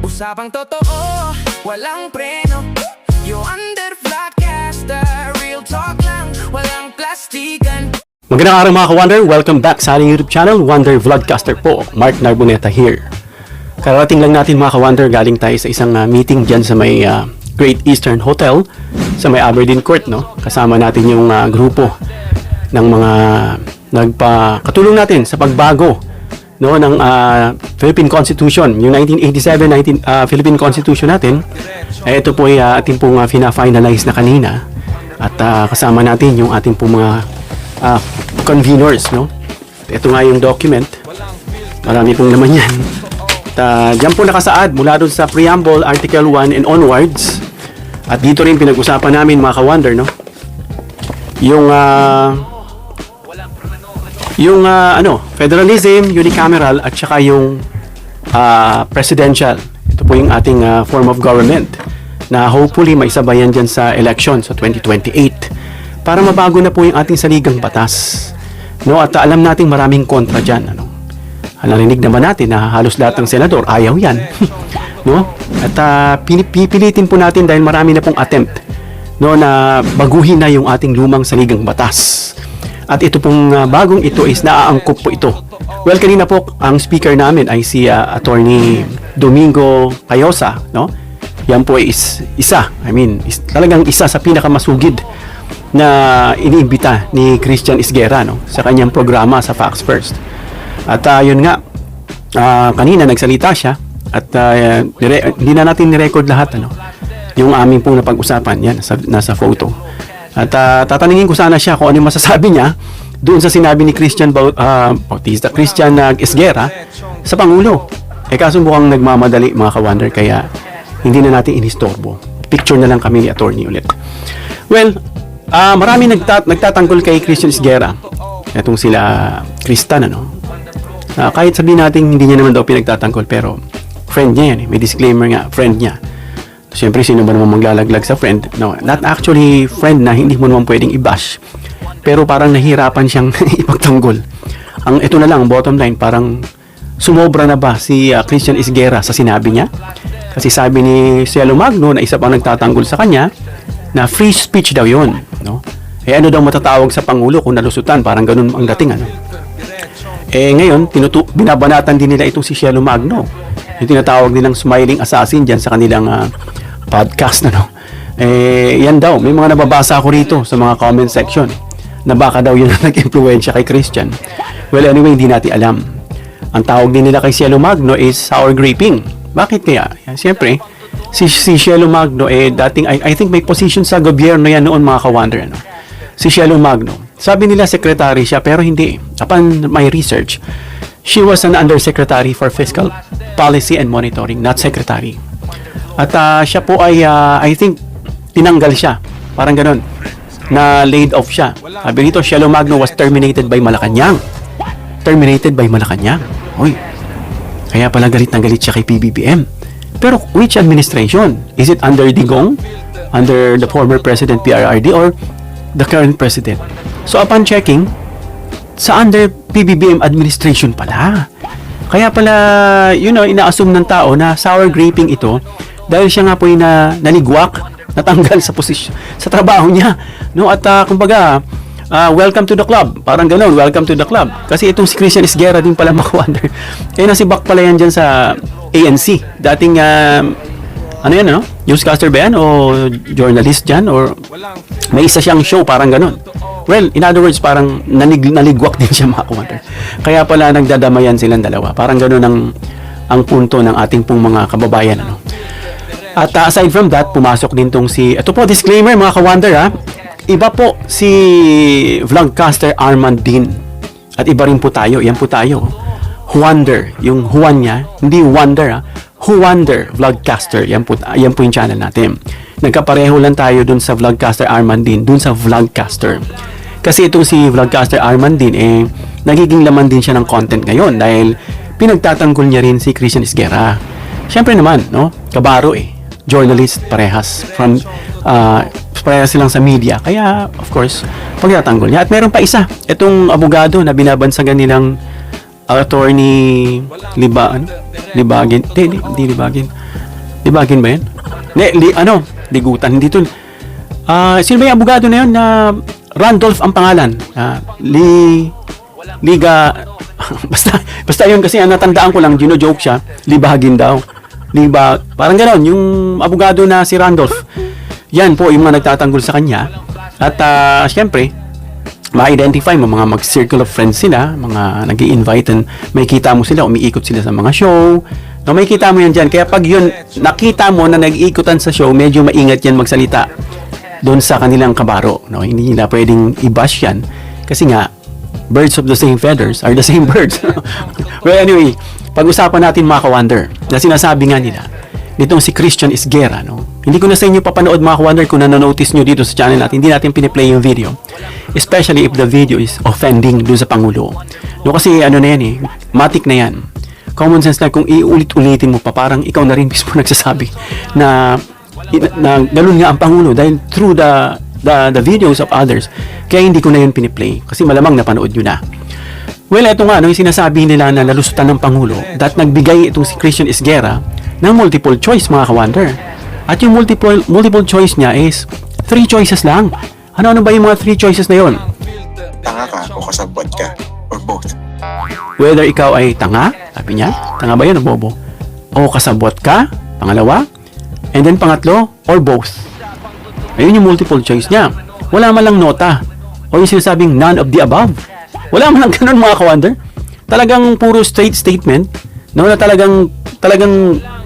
Usapang totoo, walang preno. You under Vlogcaster, real talk lang, walang plastikan. Magandang araw mga ka-Wonder, welcome back sa ating YouTube channel, Wonder Vlogcaster po. Mark Narboneta here. Kararating lang natin mga ka-Wonder, galing tayo sa isang meeting dyan sa may Great Eastern Hotel sa may Aberdeen Court, no? Kasama natin yung grupo ng mga nagpakatulong natin sa pagbago, no, ng Philippine Constitution, yung 1987 Philippine Constitution natin. Ito po ay ating pong fina-finalize na kanina at kasama natin yung ating pong mga conveners, no. Ito nga yung document, marami pong laman yan. Diyan po nakasaad mula doon sa preamble, Article 1 and onwards. At dito rin pinag-usapan namin mga ka-Wonder, no, yung federalism, unicameral at saka yung presidential. Ito po yung ating form of government na hopefully maisabayan dyan sa election sa 2028 para mabago na po yung ating saligang batas, no. At alam nating maraming kontra dyan, ano. Narinig naman natin na halos lahat ng senador ayaw yan. No? At pipilitin po natin dahil marami na pong attempt, no, na baguhin na yung ating lumang saligang batas. At ito pong bagong ito is naaangkop po ito. Well, kanina po ang speaker namin ay si Attorney Domingo Cayosa, no? Yan po is talagang isa sa pinakamasugid na iniimbita ni Christian Isguera, no, sa kanyang programa sa Facts First. At yun nga, kanina nagsalita siya at hindi na natin ni-record lahat, ano, yung aming pong napag-usapan. Yan, nasa photo. At tatanungin ko sana siya kung ano yung masasabi niya doon sa sinabi ni Christian Isguera sa Pangulo. Kaso mukhang nagmamadali mga ka-Wonder, kaya hindi na natin inistorbo. Picture na lang kami ni attorney ulit. Well, marami nagtatanggol kay Christian Isguera. Itong sila Kristan, ano. Kahit sabihin natin hindi niya naman daw pinagtatanggol, pero friend niya yan, may disclaimer nga, friend niya. Siyempre, sino ba naman maglalaglag sa friend? No, not actually friend na hindi mo naman pwedeng i-bash, pero parang nahirapan siyang ipagtanggol. Ito na lang, bottom line, parang sumobra na ba si Christian Isguera sa sinabi niya? Kasi sabi ni Cielo Magno na isa pang nagtatanggol sa kanya na free speech daw yun, no? Ano daw matatawag sa Pangulo kung nalusutan? Parang ganun ang dating, ano? Ngayon, binabanatan din nila itong si Cielo Magno. Yung tinatawag nilang smiling assassin dyan sa kanilang podcast, ano. Yan daw, may mga nababasa ako rito sa mga comment section na baka daw yun ang nag-influensya kay Christian. Well, anyway, hindi natin alam. Ang tawag din nila kay Cielo Magno is sour graping. Bakit kaya? Yan, siyempre, si Cielo Magno, dating, I think may position sa gobyerno yan noon mga ka-Wonder, ano. Si Cielo Magno, sabi nila secretary siya, pero hindi. Upon my research, she was an undersecretary for fiscal policy and monitoring, not secretary. At siya po ay, I think, tinanggal siya. Parang ganun. Na laid off siya. Sabi nito, Cielo Magno was terminated by Malacanang. Terminated by Malacanang. Uy. Kaya pala galit na galit siya kay PBBM. Pero which administration? Is it under Digong? Under the former President PRRD or the current President? So upon checking, sa under PBBM administration pala. Kaya pala, ina-assume ng tao na sour graping ito dahil siya nga po yung naligwak, natanggal sa posisyon, sa trabaho niya. No? At kumbaga, welcome to the club. Parang ganoon, welcome to the club. Kasi itong si Christian Isguera din pala maka-wonder. Nasibak pala yan dyan sa ANC. Dating, newscaster ba yan? O journalist dyan? Or may isa siyang show, parang ganoon. Well, in other words, parang naligwak din siya mga ka-Wonder. Kaya pala nagdadamayan silang dalawa. Parang ganoon ang punto ng ating pong mga kababayan, ano. At aside from that, pumasok din tong ito po, disclaimer mga ka-Wonder, ha. Iba po si vlogcaster Armand Din. At iba rin po tayo. Yan po tayo. Wonder, yung Juan niya, hindi Wonder, ha. Wonder Vlogcaster. Yan po yung channel natin. Nagkapareho lang tayo dun sa Vlogcaster Armand Din, dun sa Vlogcaster. Kasi itong si Vlogcaster Armand Din, nagiging laman din siya ng content ngayon dahil pinagtatanggol niya rin si Christian Isguera. Siyempre naman, no? Kabaro journalist, parehas silang sa media. Kaya, of course, pagtatanggol niya. At meron pa isa, itong abogado na binabansagan nilang attorney Libagin. Hindi Libagin. Libagin ba yan? Ligutan. Hindi to. Sino ba yung abogado na yun na Randolph ang pangalan? Liga basta yun kasi natandaan ko lang, gino-joke siya, Libagin daw. Parang gano'n, yung abogado na si Randolph. Yan po yung mga nagtatanggol sa kanya. At syempre, ma-identify mo, mga mag-circle of friends sila, mga nag-i-invite, and may kita mo sila, umiikot sila sa mga show. No, may kita mo yan dyan. Kaya pag yun, nakita mo na nag-iikutan sa show, medyo maingat yan magsalita doon sa kanilang kabaro. No, hindi nila pwedeng i-bash yan. Kasi nga, birds of the same feathers are the same birds. Well, anyway, pag-usapan natin mga ka-wonder, na sinasabi nga nila, nitong si Christian Esguerra, no? Hindi ko na sa inyo papanood mga ka-wonder kung nanonotice nyo dito sa channel natin, hindi natin piniplay yung video. Especially if the video is offending doon sa Pangulo. No, kasi ano na yan eh, matik na yan. Common sense na kung iulit-ulitin mo pa, parang ikaw na rin mismo nagsasabi na ganun nga ang Pangulo dahil through the videos of others. Kaya hindi ko na yun piniplay kasi malamang napanood nyo na. Well, ito nga, no, yung sinasabi nila na nalusutan ng Pangulo that nagbigay itong si Christian Esguerra ng multiple choice mga ka-wonder. At yung multiple choice niya is 3 choices lang. Ano ba yung mga 3 choices na yon? Tanga ka o kasabwat ka or both. Whether ikaw ay tanga, sabi niya, tanga ba yun o bobo? O kasabwat ka, pangalawa. And then pangatlo, or both. Ayun yung multiple choice niya. Wala man lang nota. O yung sinasabing none of the above. Wala man lang ganun mga ka-wonder. Talagang puro straight statement. No, na talagang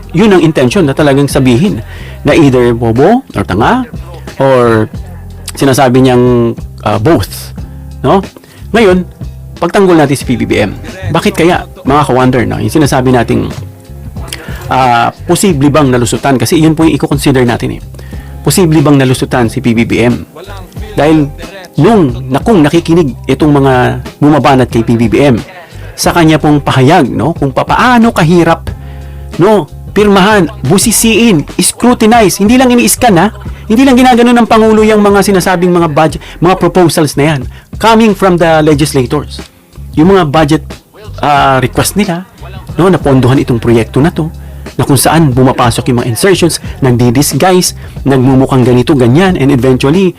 yun ang intention na talagang sabihin na either bobo or tanga or sinasabi niyang both. No? Ngayon, pagtanggol natin si PBBM. Bakit kaya mga ka-wonder, no? Yung sinasabi nating posible bang nalusutan? Kasi yun po yung i-consider natin eh. Posible bang nalusutan si PBBM? Dahil kung nakikinig itong mga bumabanat kay PBBM sa kanya pong pahayag, no, kung paano kahirap, no, pirmahan, busisiin, scrutinize, hindi lang ini-scan ha, hindi lang ginagano ng Pangulo yung mga sinasabing mga budget, mga proposals na yan, coming from the legislators. Yung mga budget request nila, no, napondohan itong proyekto na to, na kung saan bumapasok yung mga insertions, nagdi-disguise, nagmumukhang ganito, ganyan, and eventually,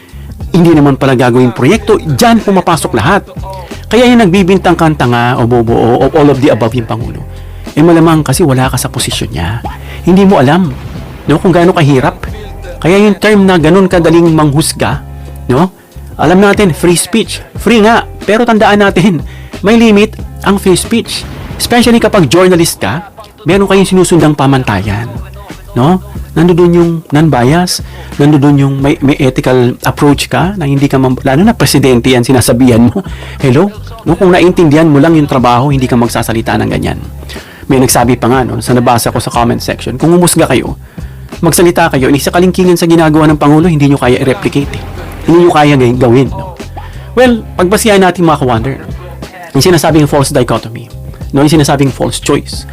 hindi naman pala gagawing proyekto, dyan pumapasok lahat. Kaya yung nagbibintang kantanga o bobo o all of the above yung Pangulo, eh malamang kasi wala ka sa posisyon niya. Hindi mo alam, no, kung gaano kahirap. Kaya yung term na ganun kadaling manghusga, no, alam natin, free speech. Free nga, pero tandaan natin, may limit ang free speech. Especially kapag journalist ka, meron kayong sinusundang pamantayan. No? Nandoon yung non-bias, nandoon yung may ethical approach ka na hindi ka lalo na presidente yan sinasabihan mo. Hello? No, kung naintindihan mo lang yung trabaho, hindi ka magsasalita ng ganyan. May nagsabi pa nga no, sa nabasa ko sa comment section, kung umusga kayo, magsalita kayo, sa kalingkingan sa ginagawa ng Pangulo, hindi nyo kaya i-replicate. Hindi nyo kaya gawin. No? Well, pagbasihan natin mga ka-wonder, yung sinasabing false dichotomy, no, yung sinasabing false choice,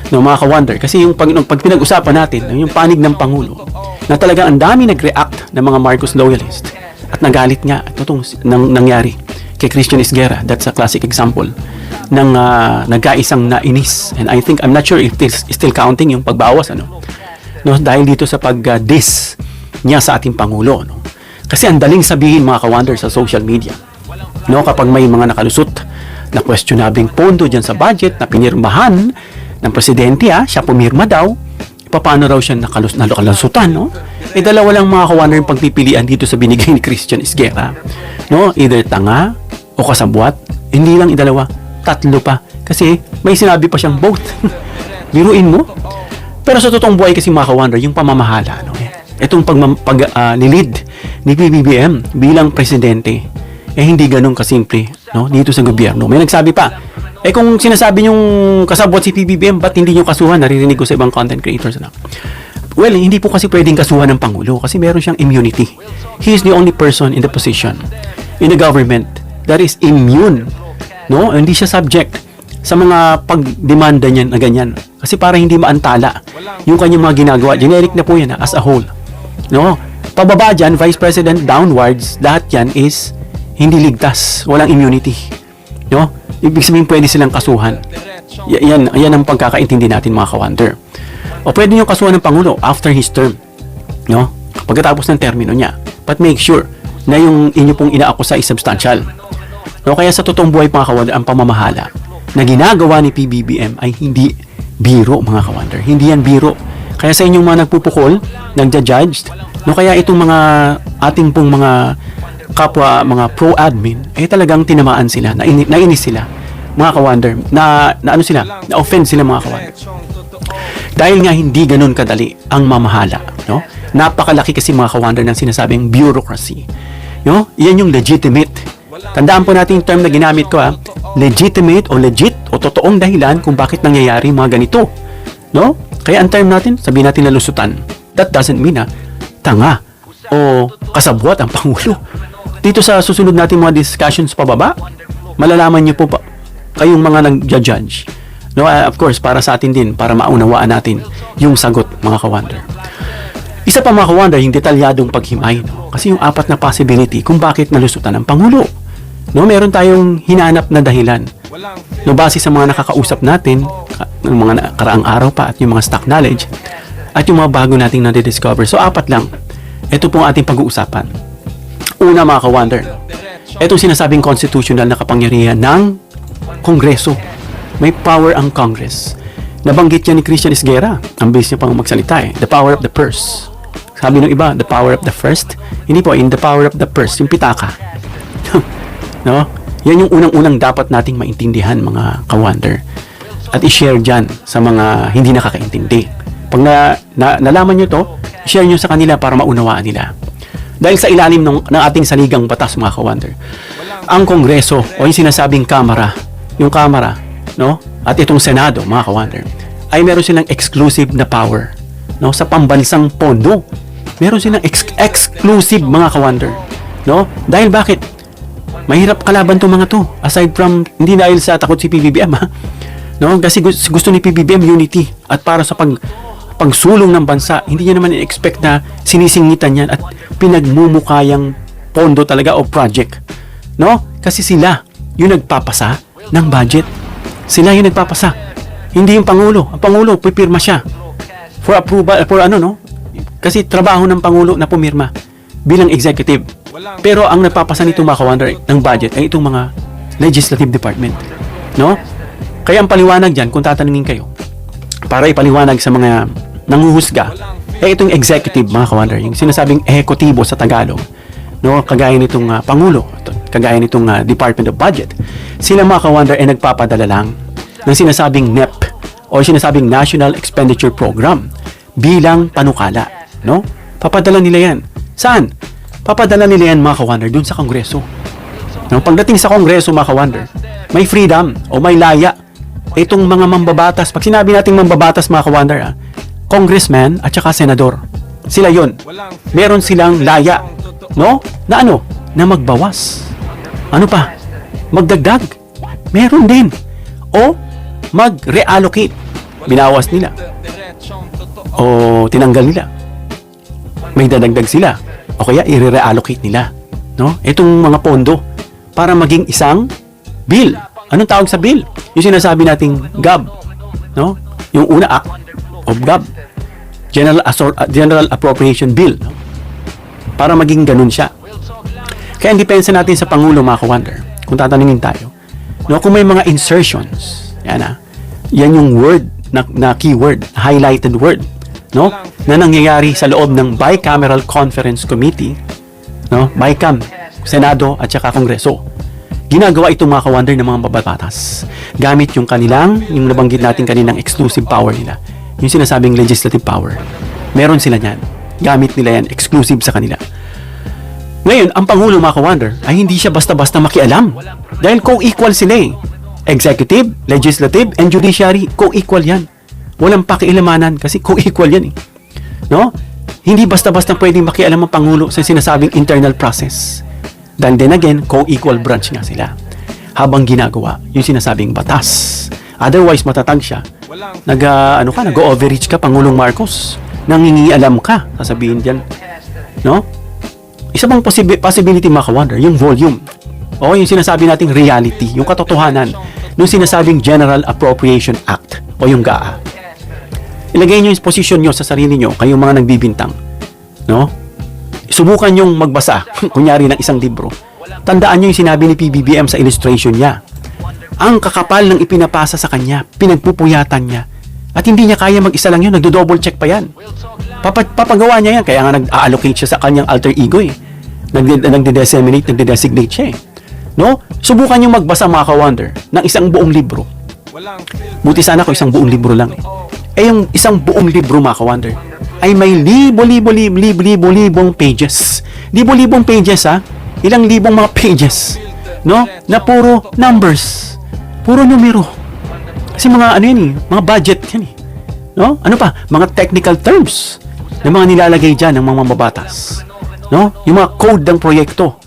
no, mga ka-wonder, kasi yung pag pinag-usapan natin, yung panig ng Pangulo, na talagang ang dami nag-react ng mga Marcos loyalist at nagalit nga itong nangyari kay Christian Esguerra. That's a classic example ng nagkaisang nainis. And I think, I'm not sure if it's still counting yung pagbawas, no, dahil dito sa pag-diss niya sa ating Pangulo. No? Kasi ang daling sabihin mga ka-wonder sa social media, no, kapag may mga nakalusot na questionabling pondo dyan sa budget na pinirmahan ng presidente, siya pumirma daw, paano raw siya nakalusutan, no? Eh, dalawa lang mga ka-wonder yung pagpipilian dito sa binigay ni Christian Esguerra, no? Either tanga o kasabwat, hindi lang idalawa, 3 pa, kasi may sinabi pa siyang both. Biruin mo. Pero sa totoong buhay kasi mga ka-wonder, yung pamamahala, no? Itong paglilid ni PBBM bilang presidente, eh hindi ganun kasimple, no? Dito sa gobyerno. May nagsabi pa, eh kung sinasabi yung kasabwat si PBBM, ba't hindi nyo kasuhan? Naririnig ko sa ibang content creators na. Well, hindi po kasi pwedeng kasuhan ng Pangulo kasi meron siyang immunity. He is the only person in the position in the government that is immune, no? Hindi siya subject sa mga pagdemanda niyan na ganyan. Kasi para hindi maantala yung kanyang mga ginagawa. Generic na po yan as a whole. No? Pababa dyan, Vice President downwards, lahat yan is hindi ligtas. Walang immunity. No? Ibig sabihin pwede silang kasuhan. Yan ang pagkakaintindi natin mga ka-wonder. O pwede nyo kasuhan ng Pangulo after his term. No? Pagkatapos ng termino niya. But make sure na yung inyo pong inaakusa is substantial. No? Kaya sa totoong buhay mga ka-wonder, ang pamamahala na ginagawa ni PBBM ay hindi biro mga ka-wonder. Hindi yan biro. Kaya sa inyong mga nagpupukol, nagja-judge, no, kaya itong mga ating pong mga kapwa, mga pro-admin, talagang tinamaan sila, nainis sila, mga ka-wonder, na ano sila, na-offend sila mga ka-wonder. Dahil nga hindi ganun kadali ang mamahala, no? Napakalaki kasi mga ka-wonder ng sinasabing bureaucracy. No? Yan yung legitimate. Tandaan po natin yung term na ginamit ko, legitimate o legit o totoong dahilan kung bakit nangyayari mga ganito. No? Kaya ang term natin, sabihin natin na lusutan. That doesn't mean na tanga o kasabwat ang Pangulo. Dito sa susunod natin mga discussions pababa, malalaman niyo po pa, kayong mga nag-judge. No, of course, para sa atin din, para maunawaan natin yung sagot, mga ka-wonder. Isa pa mga ka-wonder, yung detalyadong paghimay. No? Kasi yung apat na possibility kung bakit nalusutan ang Pangulo. No, meron tayong hinanap na dahilan. No, base sa mga nakakausap natin, ng mga karaang araw pa at yung mga stock knowledge, at yung mga bago nating na-discover. So, apat lang. Ito pong ating pag-uusapan. Una mga ka-wonder, itong sinasabing constitutional na kapangyarihan ng Kongreso. May power ang Congress. Nabanggit yan ni Christian Esguerra. Ang bilis niya pang magsalita The power of the purse. Sabi ng iba, the power of the first. Hindi po, in the power of the purse, yung pitaka. No? Yan yung unang-unang dapat nating maintindihan mga ka-wonder. At i-share dyan sa mga hindi nakakaintindi. Pag nalaman nyo to, share nyo sa kanila para maunawaan nila. Dahil sa ilalim ng ating saligang batas mga ka-wonder, ang Kongreso o yung sinasabing Kamara, yung Kamara, no? At itong Senado mga ka-wonder, ay meron silang exclusive na power, no? Sa pambansang pondo. Meron silang exclusive mga ka-wonder, no? Dahil bakit? Mahirap kalaban tong mga to. Aside from, hindi dahil sa takot si PBBM no? Kasi gusto ni PBBM unity at para sa pagsulong ng bansa, hindi niya naman i-expect na sinisingitan yan at pinagmumukayang pondo talaga o project. No? Kasi sila yung nagpapasa ng budget. Sila yung nagpapasa. Hindi yung Pangulo. Ang Pangulo, pipirma siya. For approval, for ano, no? Kasi trabaho ng Pangulo na pumirma bilang executive. Pero ang nagpapasa nito mga ka-wonder ng budget ay itong mga legislative department. No? Kaya ang paliwanag dyan, kung tatanungin kayo, para ipaliwanag sa mga nanguhusga, itong executive mga ka-wonder, yung sinasabing ehekutibo sa Tagalog, no, kagaya nitong Pangulo, kagaya nitong Department of Budget, sila mga ka-wonder ay nagpapadala lang ng sinasabing NEP o sinasabing National Expenditure Program bilang panukala, no? Papadala nila yan. Saan? Papadala nila yan mga ka-wonder dun sa Kongreso. No? Pagdating sa Kongreso mga ka-wonder, may freedom o may laya itong mga mambabatas. Pag sinabi nating mambabatas mga ka-wonder, congressman at saka senador, sila yon. Meron silang laya, no? Na ano? Na magbawas. Ano pa? Magdagdag. Meron din. O mag-reallocate. Binawas nila. O tinanggal nila. May dadagdag sila. O kaya i-reallocate nila. No? Itong mga pondo para maging isang bill. Anong tawag sa bill? Yung sinasabi nating GAB. No? Yung una act of GAB. General Appropriation Bill. No? Para maging ganun siya. Kaya ang depensa natin sa Pangulo mga ka-wonder, kung tatanungin tayo, no, kung may mga insertions, yan yung word na keyword, highlighted word, no, na nangyayari sa loob ng Bicameral Conference Committee, no, BICAM, Senado at saka Kongreso. Ginagawa itong mga ka-wonder ng mga babatas gamit yung nabanggit natin kaninang exclusive power nila, yung sinasabing legislative power. Meron sila yan. Gamit nila yan, exclusive sa kanila. Ngayon, ang Pangulo mga ka-wonder ay hindi siya basta-basta makialam. Dahil co-equal sila Executive, Legislative, and Judiciary, co-equal yan. Walang pakialamanan kasi co-equal yan No? Hindi basta-basta pwedeng makialam ang Pangulo sa sinasabing internal process. Dahil then again, co-equal branch nga sila. Habang ginagawa yung sinasabing batas. Otherwise, matatag siya. Nag-overreach ka, Pangulong Marcos. Nangingialam ka, sasabihin dyan. No? Isa pang possibility mga ka-wonder, yung volume. O yung sinasabi nating reality, yung katotohanan, yung sinasabing General Appropriation Act o yung GAA. Ilagay nyo yung posisyon nyo sa sarili nyo, kayong mga nagbibintang. No? Subukan nyong magbasa, kunyari ng isang libro. Tandaan nyo yung sinabi ni PBBM sa illustration niya. Ang kakapal ng ipinapasa sa kanya, pinagpupuyatan niya. At hindi niya kaya mag-isa lang yun, nagdo-double check pa yan. Papagawa niya yan, kaya nga nag-allocate siya sa kanyang alter ego eh. Nagde-disseminate, nagde-designate siya eh. No? Subukan nyo magbasa mga ka-wonder ng isang buong libro. Buti sana kung isang buong libro lang eh. Yung isang buong libro mga ka-wonder ay may libong pages. Libong pages ha. Ilang libong mga pages. No? Na puro numbers. Puro numero. Kasi mga ano yan eh, mga budget yan eh. No? Ano pa? Mga technical terms na mga nilalagay dyan ng mga mababatas. No? Yung mga code ng proyekto.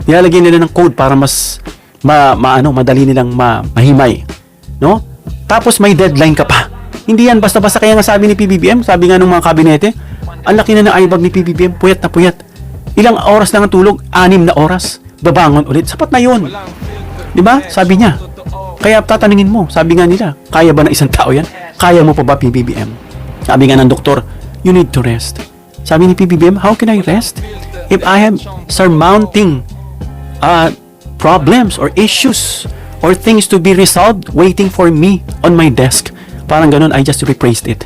Nilalagay nila ng code para mas madali nilang mahimay. No? Tapos may deadline ka pa. Hindi yan basta-basta, kaya nga sabi ni PBBM, sabi nga ng mga kabinete, ang laki na ng eyebag ni PBBM, puyat na puyat. Ilang oras lang ang tulog? 6 na oras. Babangon ulit. Sapat na yun. Diba? Sabi niya. Kaya tatanungin mo, sabi nga nila, kaya ba ng isang tao yan? Kaya mo pa ba PBBM? Sabi nga ng doktor, you need to rest. Sabi ni PBBM, how can I rest? If I have surmounting problems or issues or things to be resolved waiting for me on my desk. Parang ganun, I just rephrased it.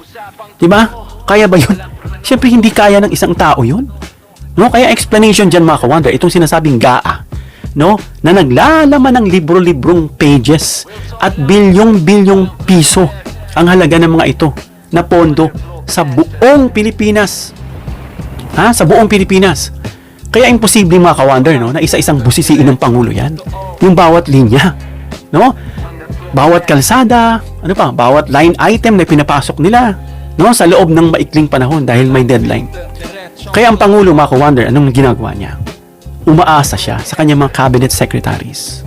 Diba? Kaya ba yun? Siyempre, hindi kaya ng isang tao yun. No? Kaya explanation dyan mga ka-wonder, itong sinasabing GAA, no? Na naglalaman ng libro-librong pages at bilyong-bilyong piso ang halaga ng mga ito na pondo sa buong Pilipinas. Ha? Sa buong Pilipinas. Kaya imposible mga ka-wonder, no? Na isa-isang busisiin ng Pangulo yan. Yung bawat linya. No? Bawat kalsada, ano pa, bawat line item na pinapasok nila, no, sa loob ng maikling panahon dahil may deadline. Kaya ang Pangulo, mga ka-wonder, anong ginagawa niya? Umaasa siya sa kanyang mga cabinet secretaries.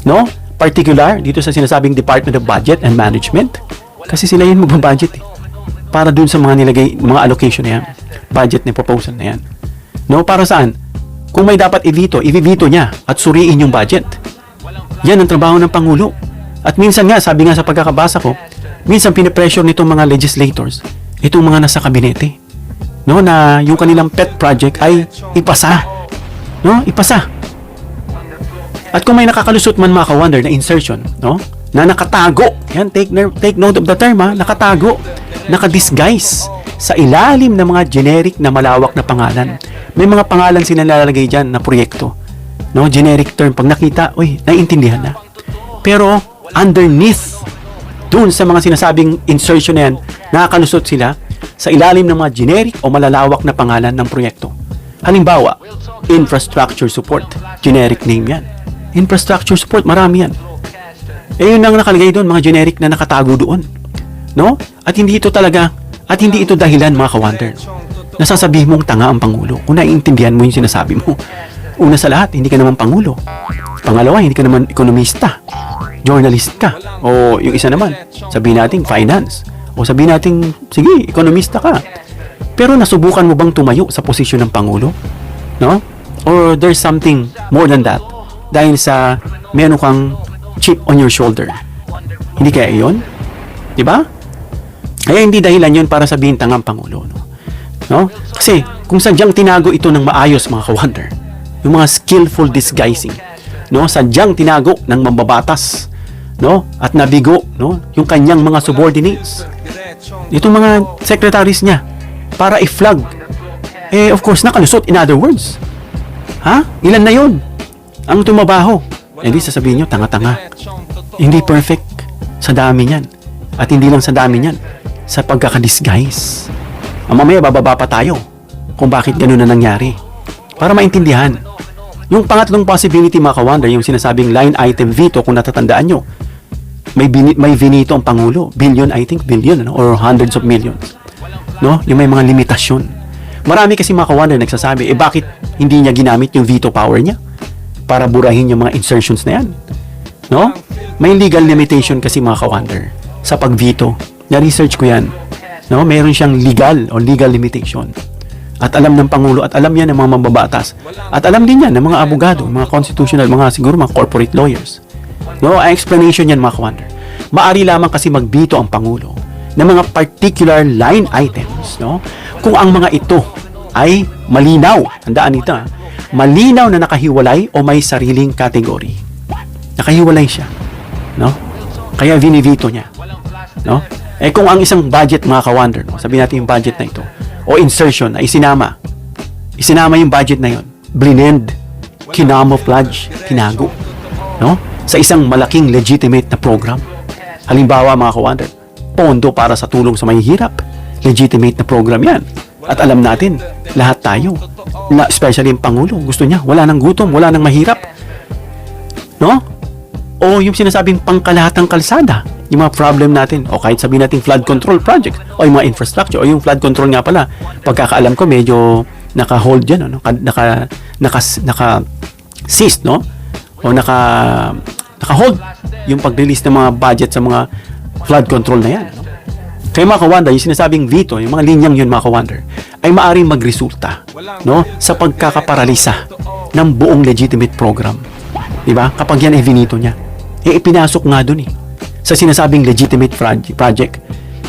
No? Particular, dito sa sinasabing Department of Budget and Management, kasi sila yun magbabudget eh. Para dun sa mga nilagay, mga allocation na yan, budget na proposal na yan. No? Para saan? Kung may dapat i-veto niya at suriin yung budget. Yan ang trabaho ng Pangulo. At minsan nga, sabi nga sa pagkakabasa ko, minsan pinipressure nitong mga legislators, itong mga nasa kabinete, no, na yung kanilang pet project ay ipasa. No? Ipasa. At kung may nakakalusot man mga ka-wonder na insertion, no, na nakatago, yan, take note of the term ha, nakatago, nakadisguise sa ilalim ng mga generic na malawak na pangalan. May mga pangalan sila nilalagay dyan na proyekto. No? Generic term. Pag nakita, uy, naiintindihan na. Pero, underneath, dun sa mga sinasabing insertion na yan, nakakalusot sila sa ilalim ng mga generic o malalawak na pangalan ng proyekto. Halimbawa, infrastructure support. Generic name yan. Infrastructure support, marami yan. Yun ang nakalagay doon, mga generic na nakatago doon. No? At hindi ito dahilan mga ka-wonder. Nasasabihin mong tanga ang Pangulo kung naiintindihan mo yung sinasabi mo. Una sa lahat, hindi ka naman Pangulo. Pangalawa, hindi ka naman ekonomista. Journalist ka. O yung isa naman, sabihin natin finance. O sabihin natin, sige, ekonomista ka. Pero nasubukan mo bang tumayo sa posisyon ng Pangulo? No? Or there's something more than that? Dahil sa meron kang chip on your shoulder. Hindi kaya yun? Diba? Kaya hindi dahilan yun para sabihin tangang Pangulo. No? Kasi kung sadyang tinago ito ng maayos mga ka-wonder, yung mga skillful disguising, no, sadyang tinago ng mambabatas, no, at nabigo, no, yung kanyang mga subordinates, itong mga secretaries niya, para i-flag, of course nakalusot. In other words, ilan na yun ang tumabaho? Hindi sasabihin nyo tanga-tanga, hindi perfect sa dami niyan, at hindi lang sa dami niyan, sa pagkakadisguise. Mamaya bababa pa tayo kung bakit ganun na nangyari para maintindihan. Yung pangatlong possibility mga ka-wonder, yung sinasabing line item veto, kung natatandaan nyo, may veto ang Pangulo, billion, I think billion, no? Or hundreds of millions, no? Yung may mga limitasyon. Marami kasi mga ka-wonder nagsasabi, bakit hindi niya ginamit yung veto power niya para burahin yung mga insertions na yan, no? May legal limitation kasi mga ka-wonder sa pag-veto. Na-research ko yan, no? Meron siyang legal limitation. At alam ng Pangulo at alam yan ng mga mababatas. At alam din yan ng mga abogado, mga constitutional, mga siguro mga corporate lawyers. No, ang explanation yan mga ka-wonder. Maari lamang kasi magbito ang Pangulo ng mga particular line items, no? Kung ang mga ito ay malinaw, tandaan nito, malinaw na nakahiwalay o may sariling kategory. Nakahiwalay siya, no? Kaya vinivito niya, no? Eh kung ang isang budget mga ka-wonder, no? Sabihin natin yung budget na ito, o insertion na isinama yung budget na yon, blend, kinamouflage, tinago, no? Sa isang malaking legitimate na program. Halimbawa mga ka-wonder, pondo para sa tulong sa mahihirap, legitimate na program yan. At alam natin, lahat tayo, especially yung Pangulo, gusto niya, wala nang gutom, wala nang mahirap, no? O yung sinasabing pangkalahatang kalsada, yung mga problem natin, o kahit sabihin natin flood control project, o yung mga infrastructure, o yung flood control nga pala, pagkakaalam ko medyo naka-hold yan, no? Naka-cease, no? O naka-hold yung pag-release ng mga budget sa mga flood control na yan, no? Kaya mga ka-wonder, yung sinasabing veto, yung mga linyang yun mga ka-wonder, ay maaaring magresulta, no? Sa pagkakaparalisa ng buong legitimate program. Diba? Kapag yan ay vinito niya. Ipinasok nga dun sa sinasabing legitimate project,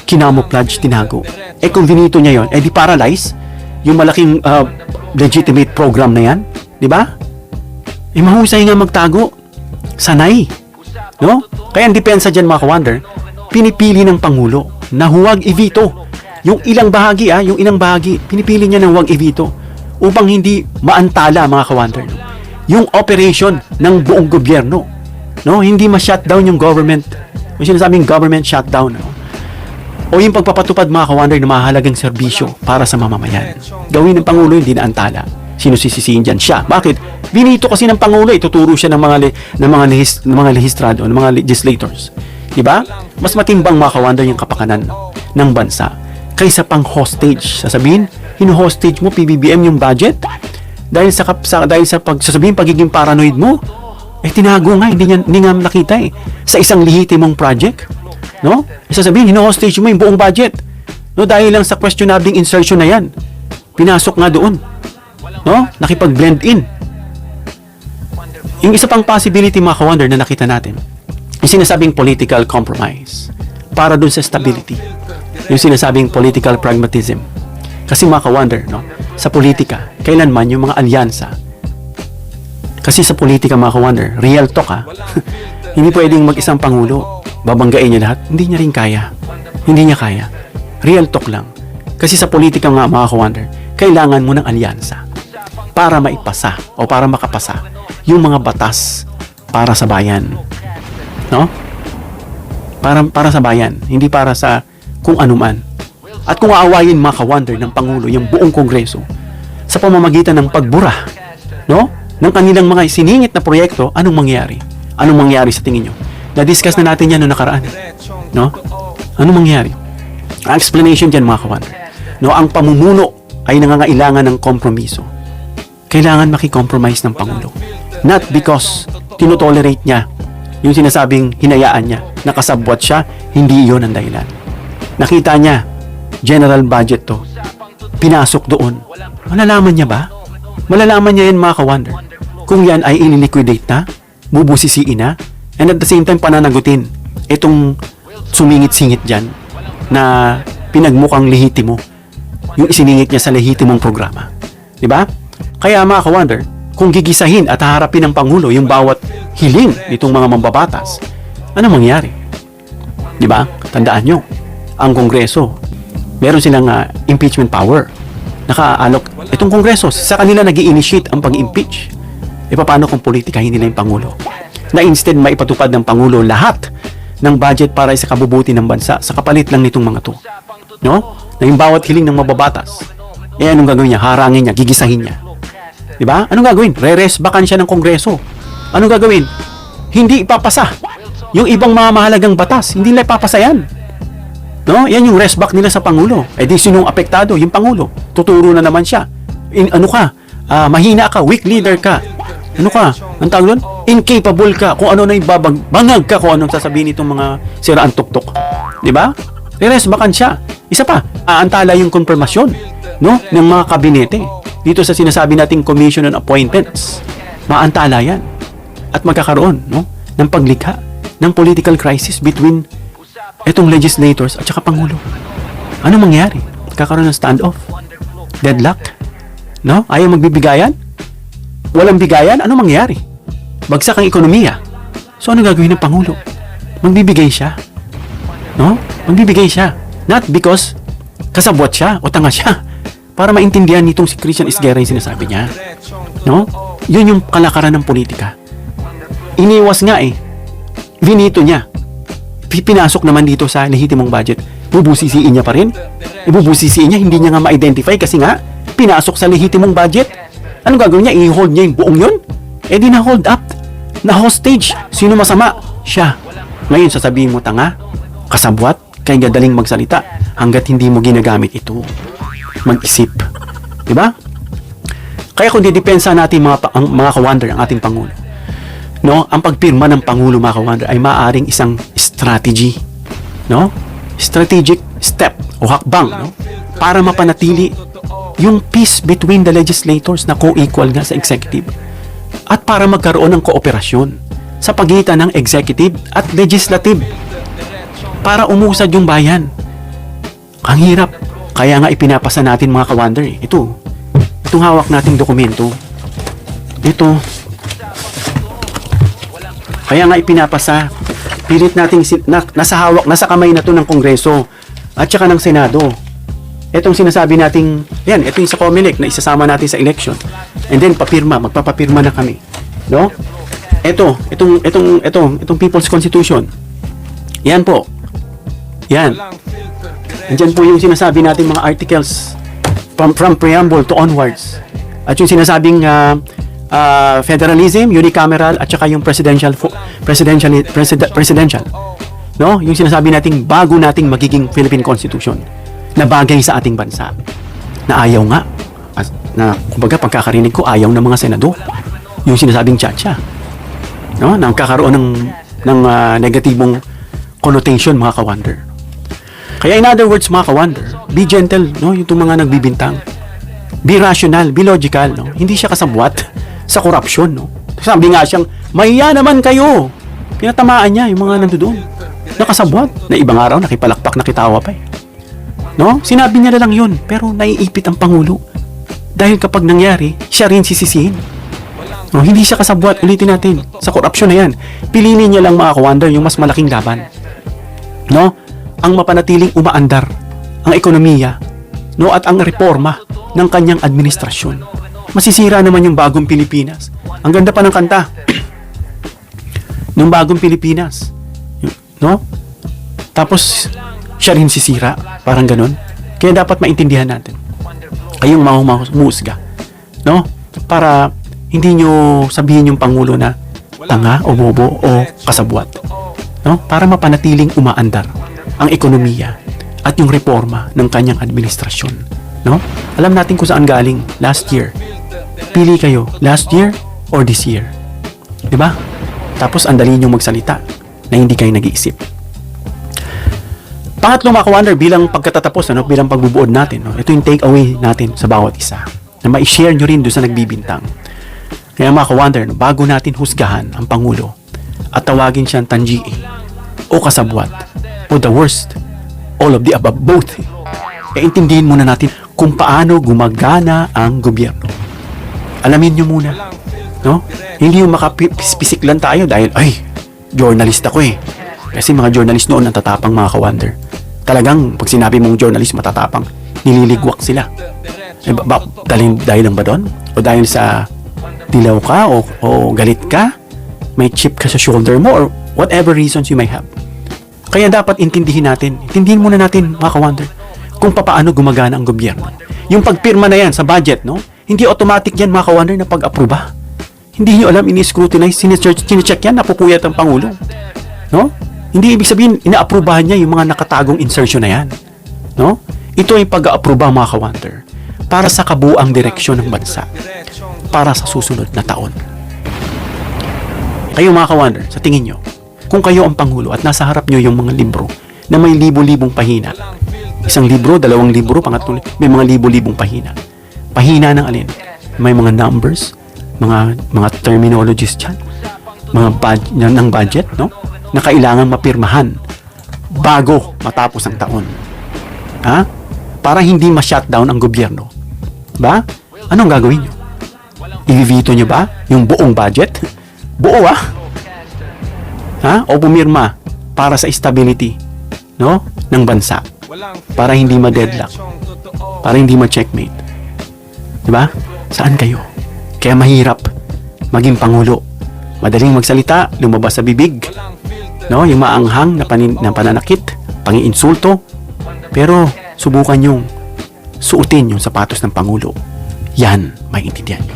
kinamouflage, tinago. Kung vinito niya yon, di paralyze yung malaking legitimate program na yan. Diba? Mahusay nga magtago. Sanay. No? Kaya ang depensa dyan mga ka-wonder, pinipili ng Pangulo na huwag i-veto. Yung ilang bahagi, pinipili niya na huwag i-veto upang hindi maantala mga ka-wonder. Yung operation ng buong gobyerno. No? Hindi ma-shutdown yung government. Yung sinasabing government shutdown. No? O yung pagpapatupad mga ka-wonder ng mahalagang serbisyo para sa mamamayan. Gawin ng Pangulo, hindi na antala. Sino sisisihin dyan? Siya. Bakit? Binito kasi ng Pangulo, ituturo siya ng mga lehistrado, ng mga legislators. Diba? Mas matimbang mga ka-wonder yung kapakanan ng bansa kaysa pang hostage. Sasabihin, hino-hostage mo PBBM yung budget dahil sa pagsasabihin pagiging paranoid mo, tinago nga, hindi nga nakita sa isang lehitimong project, no? Sasabihin, hino-hostage mo yung buong budget, no? Dahil lang sa questionable insertion na yan, pinasok nga doon, no? Nakipag-blend in. Yung isa pang possibility mga ka-wonder na nakita natin, yung sinasabing political compromise para dun sa stability, yung sinasabing political pragmatism. Kasi mga ka-wonder, no? Sa politika, kailanman yung mga alyansa. Kasi sa politika mga ka-wonder, real talk hindi pwedeng mag-isang Pangulo, babanggain niya lahat. Hindi niya rin kaya. Hindi niya kaya. Real talk lang. Kasi sa politika nga mga ka-wonder, kailangan mo ng alyansa para maipasa o para makapasa yung mga batas para sa bayan. No? Para sa bayan, hindi para sa kung anuman. At kung aawayin mga ka-wonder ng Pangulo yung buong Kongreso sa pamamagitan ng pagbura, no? Ng kanilang mga siningit na proyekto, anong mangyari? Anong mangyari sa tingin nyo? Na-discuss na natin yan noong nakaraan. No? Anong mangyari? Ang explanation dyan mga ka-wonder, no? Ang pamumuno ay nangangailangan ng kompromiso. Kailangan makikompromise ng Pangulo. Not because tinotolerate niya yung sinasabing hinayaan niya, nakasabwat siya, hindi iyon ang dahilan. Nakita niya, general budget to, pinasok doon. Malalaman niya ba? Malalaman niya yan mga ka-wonder. Kung yan ay ililiquidate na, bubusisiin na, and at the same time pananagutin itong sumingit-singit dyan na pinagmukhang lehitimo yung isiningit niya sa lehitimong programa. Diba? Kaya mga ka-wonder, kung gigisahin at haharapin ng Pangulo yung bawat hiling nitong mga mambabatas, ano mangyari? Diba? Tandaan nyo, ang Kongreso, meron silang impeachment power. Nakaalok. Itong Kongreso, sa kanila nag-i-initiate ang pag-impeach. Paano kung politikahin nila yung Pangulo? Na instead maipatupad ng Pangulo lahat ng budget para sa kabubuti ng bansa sa kapalit lang nitong mga to. No? Na yung bawat hiling ng mababatas. Anong gagawin niya? Harangin niya, gigisahin niya. Diba? Anong gagawin? Re-resbakan siya ng Kongreso. Anong gagawin? Hindi ipapasa. Yung ibang mga mahalagang batas, hindi nila ipapasa yan. No? Yan yung resback nila sa Pangulo. Di sinong apektado? Yung Pangulo. Tuturo na naman siya. Mahina ka, weak leader ka. Ano ka? Ang tawag doon? Incapable ka. Kung ano na yung bangag ka, kung anong sasabihin itong mga siraan tuktok. Diba? Re-resbackan siya. Isa pa, aantala yung konfirmasyon no, ng mga kabinete dito sa sinasabi nating Commission on Appointments. Maantala yan at magkakaroon, no, ng paglikha ng political crisis between itong legislators at saka Pangulo. Ano mangyari? Kakaroon ng standoff, deadlock, no? Ayaw magbibigayan? Walang bigayan? Ano mangyari? Bagsak ang ekonomiya. So ano gagawin ng Pangulo? Magbibigay siya, no? Magbibigay siya. Not because kasabwat siya o tanga siya. Para maintindihan nitong si Christian Esguerra yung sinasabi niya. No? Yun yung kalakaran ng politika. Iniwas nga eh. Vinito niya. Pinasok naman dito sa lehitimong budget. Bubusisiin niya pa rin? Ibubusisiin niya, hindi niya nga ma-identify kasi nga, pinasok sa lehitimong budget. Anong gagawin niya? I-hold niya yung buong yun? Eh di na-hold up. Na-hostage. Sino masama? Siya. Ngayon sasabihin mo, tanga, kasabwat, kaya gadaling magsalita hanggat hindi mo ginagamit ito. Mag-isip. Diba? Kaya kung didepensa natin mga kawander, ang ating Pangulo, no, ang pagpirma ng Pangulo, mga kawander, ay maaaring isang strategy, no? Strategic step o hakbang, no? Para mapanatili yung peace between the legislators na co-equal nga sa executive at para magkaroon ng kooperasyon sa pagitan ng executive at legislative para umusad yung bayan. Ang hirap. Kaya nga ipinapasa natin, mga kawander, eh. Itong hawak nating dokumento. Ito. Kaya nga ipinapasa. Pilit nating nasa kamay na to ng Kongreso at saka ng Senado. Itong sinasabi nating, yan, ito yung sa COMELEC na isasama natin sa election. And then magpapapirma na kami. No? Itong People's Constitution. Yan po. Yan. Andyan po yung sinasabi natin mga articles from preamble to onwards. At yung sinasabing federalism, unicameral, at saka yung presidential. No? Yung sinasabi nating bago nating magiging Philippine Constitution na bagay sa ating bansa. Na ayaw nga. Na kumbaga pagkakarinig ko, ayaw ng mga senador. Yung sinasabing tsa-tsa. No? Na kakaroon ng negatibong connotation, mga kawander. Kaya in other words, mga kawander, be gentle, no? Yung mga nagbibintang. Be rational, be logical, no? Hindi siya kasabwat sa korupsyon, no? Sabi nga siyang, mahiya naman kayo. Pinatamaan niya yung mga nandoon. Nakasabwat. Na ibang araw, nakipalakpak, nakitawa pa eh. No? Sinabi niya na lang yun, pero naiipit ang Pangulo. Dahil kapag nangyari, siya rin sisisihin. No? Hindi siya kasabwat, ulitin natin. Sa korupsyon na yan, piliin niya lang, mga kawander, yung mas malaking laban. No? Ang mapanatiling umaandar ang ekonomiya, no, at ang reforma ng kanyang administrasyon. Masisira naman yung bagong Pilipinas. Ang ganda pa ng kanta ng bagong Pilipinas, no? Tapos siya rin sisira, parang ganun. Kaya dapat maintindihan natin kayong mahumusga, no? Para hindi nyo sabihin yung Pangulo na tanga o bobo o kasabwat, no? Para mapanatiling umaandar ang ekonomiya at yung reforma ng kanyang administrasyon, no? Alam natin kung saan galing last year. Pili kayo, last year or this year. 'Di ba? Tapos andali niyo magsalita na hindi kayo nag-iisip. Pangatlo, mga kawander, bilang pagkatatapos, ano, bilang pagbubuod natin, no? Ito yung take away natin sa bawat isa na ma-share nyo rin doon sa nagbibintang. Kaya, mga kawander, no, bago natin husgahan ang Pangulo at tawagin siyang tangiing o kasabwat o the worst, all of the above, both, intindihin muna natin kung paano gumagana ang gobyerno. Alamin nyo muna, no? Hindi yung makapisik lang tayo dahil, ay, journalist ako eh. Kasi mga journalist noon ang tatapang, mga kawander. Talagang, pag sinabi mong journalist matatapang, nililigwak sila. Eh, dahil lang ba doon? O dahil sa dilaw ka o galit ka? May chip ka sa shoulder mo or whatever reasons you may have. Kaya dapat intindihin muna natin, mga kawander, kung paano gumagana ang gobyerno. Yung pagpirma na yan sa budget, no? Hindi automatic yan, mga kawander, na pag-aproba. Hindi nyo alam, ini-scrutinize, sine-check yan, napupuyat ang Pangulo. No? Hindi ibig sabihin, ina-aprobahan niya yung mga nakatagong insertion na yan. No? Ito ay pag-aaproba, mga kawander, para sa kabuang direksyon ng bansa, para sa susunod na taon. Kayo, mga kawander, sa tingin nyo, kung kayo ang Pangulo at nasa harap nyo yung mga libro na may libo-libong pahina, Isang libro, 2 libro, pangatlong libro, may mga libo-libong pahina. Pahina ng alin? May mga numbers, mga terminologies dyan, ng budget, no? Na kailangan mapirmahan bago matapos ang taon. Ha? Para hindi ma-shutdown ang gobyerno. Ba? Anong gagawin nyo? I-veto nyo ba yung buong budget? Buo ha? O pumirma para sa stability, no, ng bansa. Para hindi ma-deadlock. Para hindi ma-checkmate. Diba? Saan kayo? Kaya mahirap maging pangulo. Madaling magsalita, lumabas sa bibig, no, yung maanghang na pananakit, pangiinsulto. Pero subukan yung suotin yung sapatos ng pangulo. Yan, maintindihan nyo.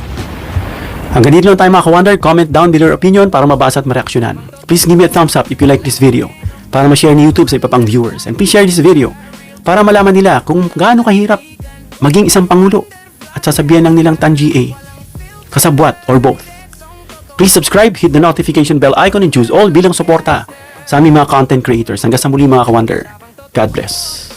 Hanggang dito lang tayo mga ka-wonder. Comment down below your opinion para mabasa at mareaksyonan. Please give me a thumbs up if you like this video para ma-share ni YouTube sa iba pang viewers. And please share this video para malaman nila kung gaano kahirap maging isang pangulo at sasabihan lang nilang tangi kasabwat or both. Please subscribe, hit the notification bell icon and choose all bilang suporta sa aming mga content creators. Hanggang sa muli mga ka-wonder. God bless.